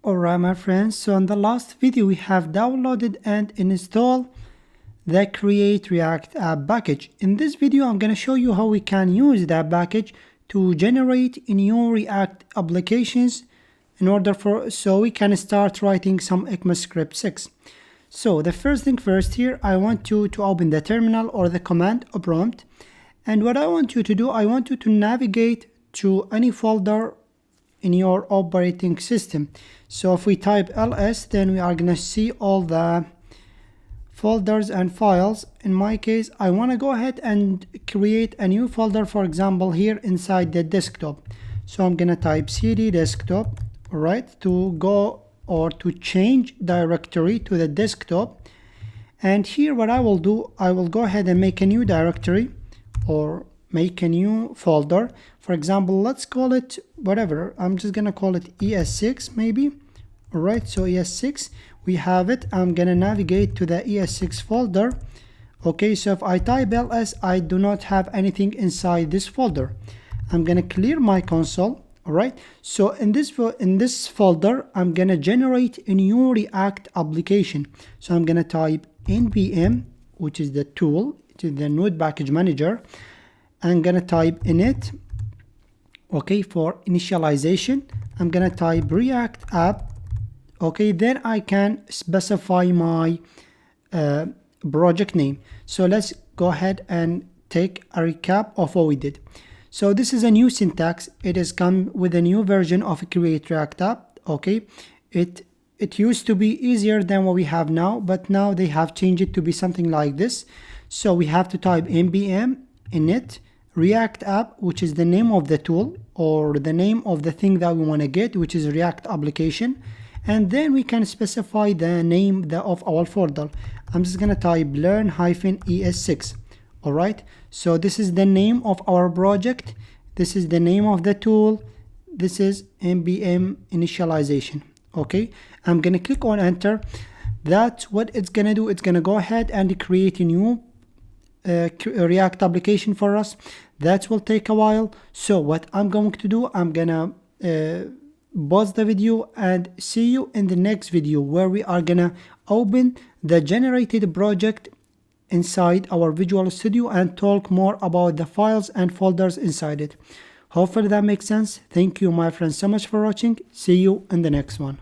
Alright my friends, so in the last video we have downloaded and installed the Create React app package. In this video I'm going to show you how we can use that package to generate new React applications in order so we can start writing some ECMAScript 6. So the first thing first here, I want you to open the terminal or the command prompt, and what I want you to do, I want you to navigate to any folder in your operating system. So if we type ls, then we are going to see all the folders and files. In my case, I want to go ahead and create a new folder, for example here inside the desktop. So I'm going to type cd desktop, right, to go or to change directory to the desktop. And here what I will do, I will go ahead and make a new directory or make a new folder. For example, let's call it whatever. I'm just gonna call it ES6 maybe. All right, so ES6, we have it. I'm gonna navigate to the ES6 folder. Okay, so if I type ls, I do not have anything inside this folder. I'm gonna clear my console. All right, so in this folder, I'm gonna generate a new React application. So I'm gonna type npm, which is the tool, it is the node package manager. I'm gonna type init, okay, for initialization. I'm gonna type React app, okay, then I can specify my project name. So let's go ahead and take a recap of what we did. So this is a new syntax. It has come with a new version of Create React app, okay. It used to be easier than what we have now, but now they have changed it to be something like this. So we have to type npm init React app, which is the name of the tool or the name of the thing that we want to get, which is React application. And then we can specify the name of our folder. I'm just going to type learn-es6. All right. So this is the name of our project. This is the name of the tool. This is npm initialization. Okay. I'm going to click on enter. That's what it's going to do. It's going to go ahead and create a new React application for us. That will take a while. So what I'm going to do, I'm gonna pause the video and see you in the next video where we are gonna open the generated project inside our Visual Studio and talk more about the files and folders inside it. Hopefully that makes sense. Thank you my friends so much for watching. See you in the next one.